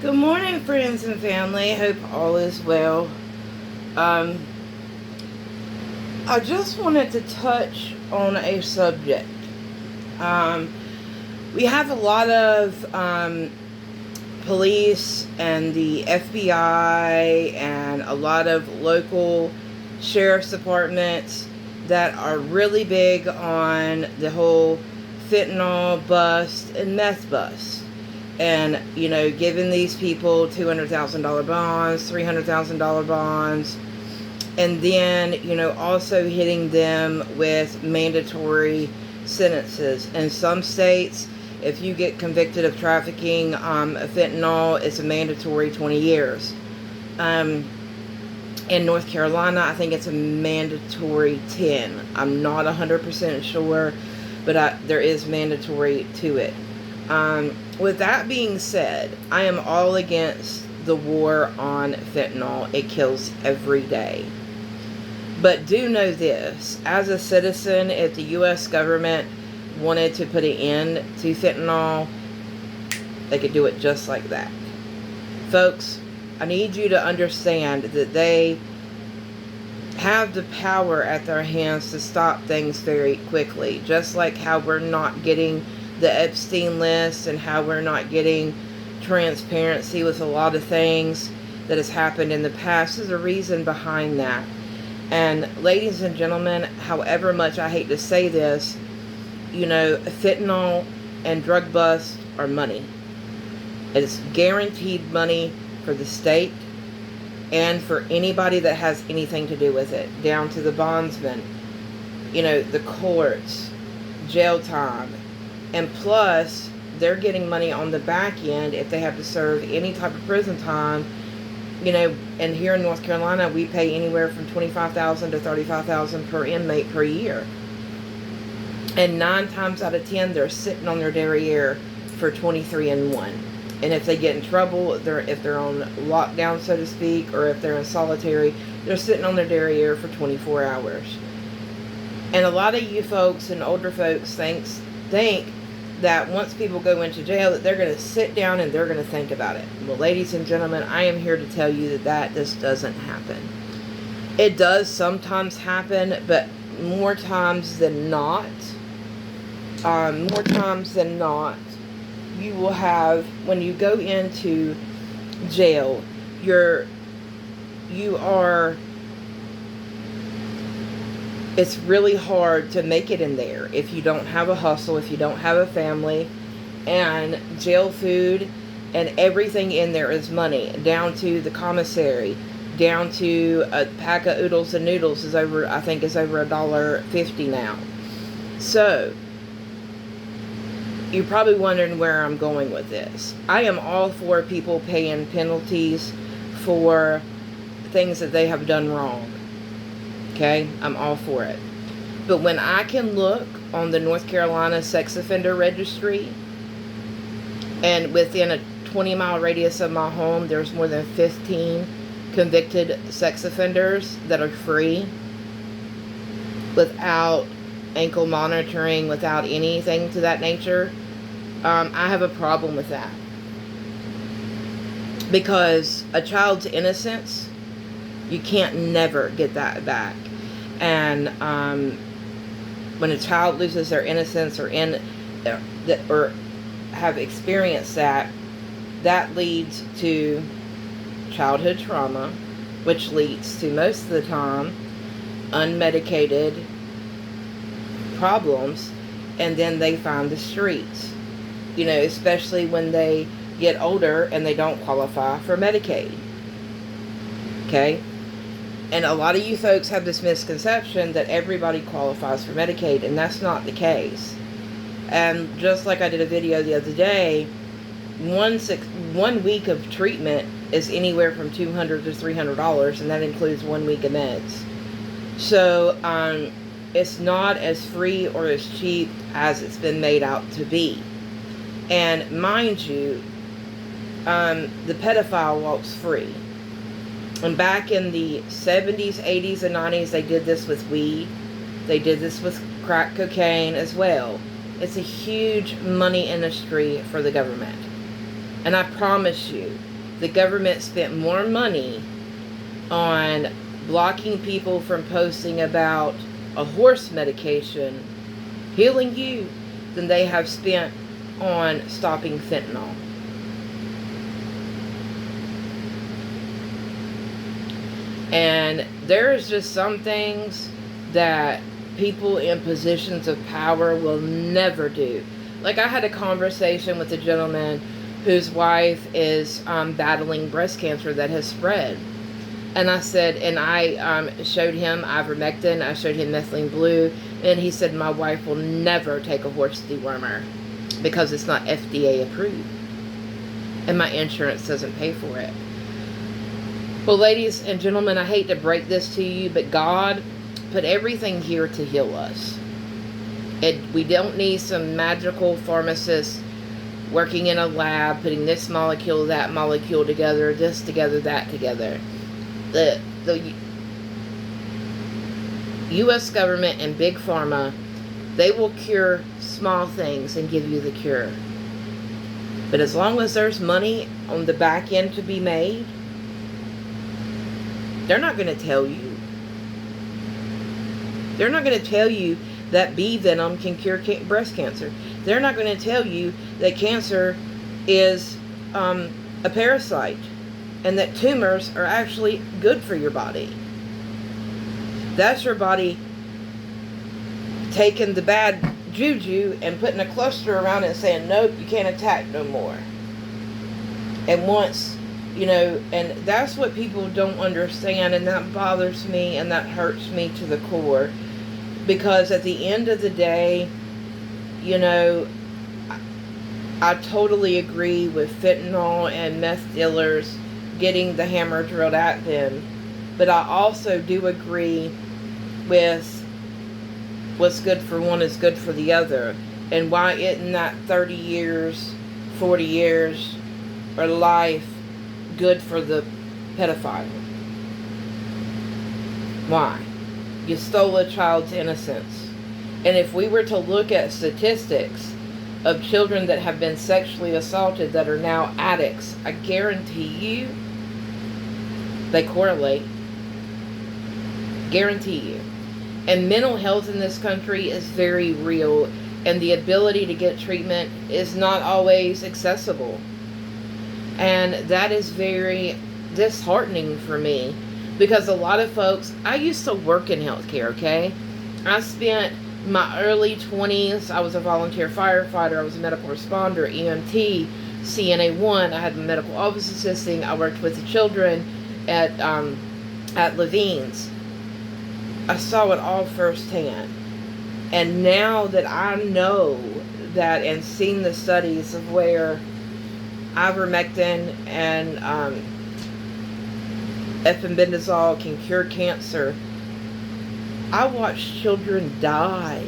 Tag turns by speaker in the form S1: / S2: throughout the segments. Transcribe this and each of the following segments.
S1: Good morning, friends and family. Hope all is well. Um, I just wanted to touch on a subject. Um, we have a lot of police and the FBI and a lot of local sheriff's departments that are really big on the whole fentanyl bust and meth bust. And, giving these people $200,000 bonds, $300,000 bonds, and then, also hitting them with mandatory sentences. In some states, if you get convicted of trafficking fentanyl, it's a mandatory 20 years. In North Carolina, I think it's a mandatory 10. I'm not 100% sure, but there is mandatory to it. With that being said, I am all against the war on fentanyl. It kills every day. But do know this, as a citizen, if the U.S. government wanted to put an end to fentanyl, they could do it just like that. Folks, I need you to understand that they have the power at their hands to stop things very quickly. Just like how we're not getting the Epstein list and how we're not getting transparency with a lot of things that has happened in the past. There's a reason behind that. And ladies and gentlemen, however much I hate to say this, fentanyl and drug busts are money. It's guaranteed money for the state and for anybody that has anything to do with it, down to the bondsman, the courts, jail time. And plus, they're getting money on the back end if they have to serve any type of prison time. And here in North Carolina, we pay anywhere from $25,000 to $35,000 per inmate per year. And 9 times out of 10, they're sitting on their derriere for 23 and 1. And if they get in trouble, if they're on lockdown, so to speak, or if they're in solitary, they're sitting on their derriere for 24 hours. And a lot of you folks and older folks think that once people go into jail that they're going to sit down and they're going to think about it. Well, ladies and gentlemen, I am here to tell you that just doesn't happen. It does sometimes happen, but more times than not, you will have, when you go into jail, it's really hard to make it in there if you don't have a hustle, if you don't have a family. And jail food and everything in there is money, down to the commissary, down to a pack of oodles and noodles is over $1.50 now. So you're probably wondering where I'm going with this. I am all for people paying penalties for things that they have done wrong. Okay, I'm all for it. But when I can look on the North Carolina sex offender registry, and within a 20-mile radius of my home, there's more than 15 convicted sex offenders that are free, without ankle monitoring, without anything to that nature, I have a problem with that. Because a child's innocence, you can't never get that back. And when a child loses their innocence or have experienced that leads to childhood trauma, which leads to, most of the time, unmedicated problems, and then they find the streets. Especially when they get older and they don't qualify for Medicaid. Okay? And a lot of you folks have this misconception that everybody qualifies for Medicaid, and that's not the case. And just like I did a video the other day, 1 week of treatment is anywhere from $200 to $300, and that includes 1 week of meds. So it's not as free or as cheap as it's been made out to be. And mind you, the pedophile walks free. And back in the 70s, 80s, and 90s, they did this with weed. They did this with crack cocaine as well. It's a huge money industry for the government. And I promise you, the government spent more money on blocking people from posting about a horse medication healing you than they have spent on stopping fentanyl. And there's just some things that people in positions of power will never do. Like, I had a conversation with a gentleman whose wife is battling breast cancer that has spread. And I said, and I showed him ivermectin, I showed him methylene blue, and he said, my wife will never take a horse dewormer because it's not FDA approved. And my insurance doesn't pay for it. Well, ladies and gentlemen, I hate to break this to you, but God put everything here to heal us. We don't need some magical pharmacist working in a lab, putting this molecule, that molecule together, this together, that together. The U.S. government and Big Pharma, they will cure small things and give you the cure. But as long as there's money on the back end to be made, they're not going to tell you. They're not going to tell you that bee venom can cure breast cancer. They're not going to tell you that cancer is a parasite and that tumors are actually good for your body. That's your body taking the bad juju and putting a cluster around it and saying, nope, you can't attack no more. And once, you know, and that's what people don't understand, and that bothers me and that hurts me to the core. Because at the end of the day, you know, I totally agree with fentanyl and meth dealers getting the hammer drilled at them. But I also do agree with what's good for one is good for the other. And why isn't that 30 years, 40 years, or life good for the pedophile? Why? You stole a child's innocence. And if we were to look at statistics of children that have been sexually assaulted that are now addicts, I guarantee you they correlate. Guarantee you. And mental health in this country is very real, and the ability to get treatment is not always accessible. And that is very disheartening for me, because a lot of folks, I used to work in healthcare, okay? I spent my early 20s, I was a volunteer firefighter, I was a medical responder, EMT, CNA1, I had medical office assisting, I worked with the children at Levine's. I saw it all firsthand. And now that I know that and seen the studies of where ivermectin and ethambutol can cure cancer, I watch children die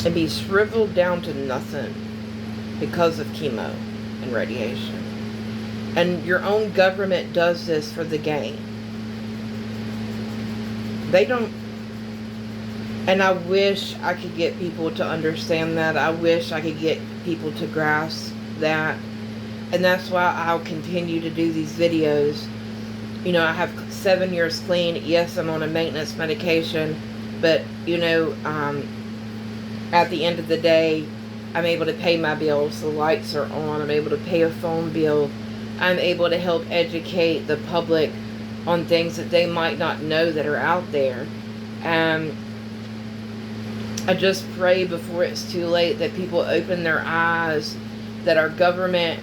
S1: and be shriveled down to nothing because of chemo and radiation. And your own government does this for the gain. They don't, and I wish I could get people to understand that. I wish I could get people to grasp that. And that's why I'll continue to do these videos. You know, I have 7 years clean. Yes, I'm on a maintenance medication. But, you know, at the end of the day, I'm able to pay my bills. The lights are on. I'm able to pay a phone bill. I'm able to help educate the public on things that they might not know that are out there. I just pray before it's too late that people open their eyes, that our government,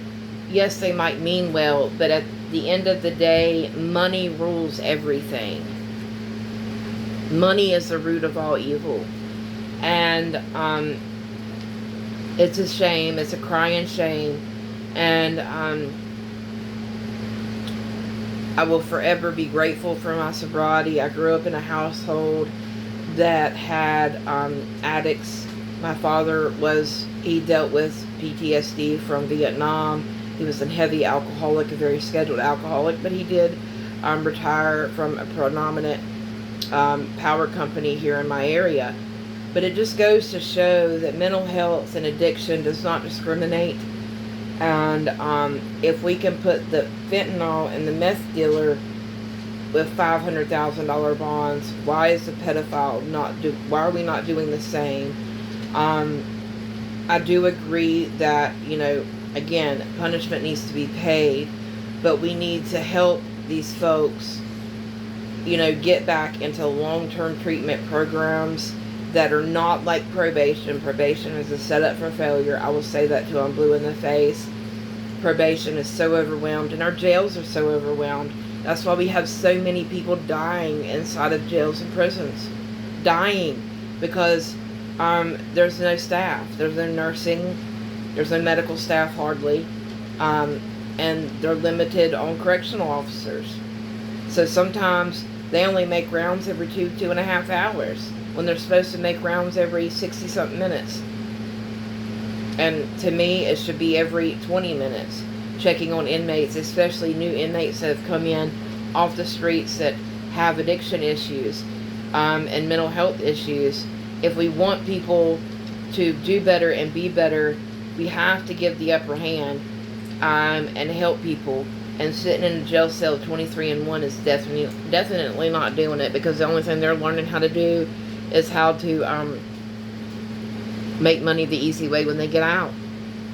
S1: yes, they might mean well, but at the end of the day, money rules everything. Money is the root of all evil. And it's a shame. It's a crying shame. And I will forever be grateful for my sobriety. I grew up in a household that had addicts. My father he dealt with PTSD from Vietnam. He was a heavy alcoholic, a very scheduled alcoholic, but he did retire from a predominant power company here in my area. But it just goes to show that mental health and addiction does not discriminate. And if we can put the fentanyl and the meth dealer with $500,000 bonds, why is the pedophile not do? Why are we not doing the same? I do agree that, you know, again, punishment needs to be paid, but we need to help these folks, you know, get back into long-term treatment programs that are not like probation. Probation is a setup for failure. I will say that till I'm blue in the face. Probation is so overwhelmed, and our jails are so overwhelmed. That's why we have so many people dying inside of jails and prisons. Dying because there's no staff. There's no nursing. There's no medical staff hardly. And they're limited on correctional officers. So sometimes they only make rounds every 2.5 hours when they're supposed to make rounds every 60-something minutes. And to me, it should be every 20 minutes, checking on inmates, especially new inmates that have come in off the streets that have addiction issues and mental health issues. If we want people to do better and be better, we have to give the upper hand and help people. And sitting in a jail cell 23-1 is definitely not doing it, because the only thing they're learning how to do is how to make money the easy way when they get out.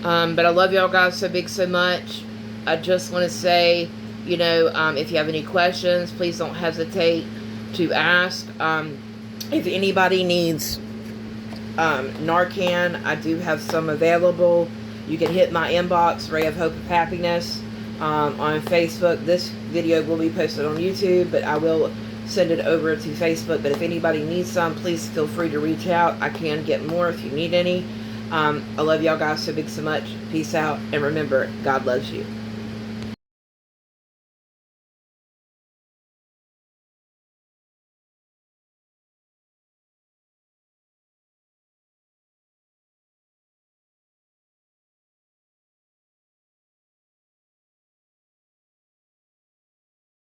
S1: But I love y'all guys so big, so much. I just want to say, you know, if you have any questions, please don't hesitate to ask. If anybody needs Narcan, I do have some available. You can hit my inbox, Ray of Hope of Happiness, on Facebook. This video will be posted on YouTube, but I will send it over to Facebook. But if anybody needs some, please feel free to reach out. I can get more if you need any. I love y'all guys so big, so much. Peace out. And remember, God loves you.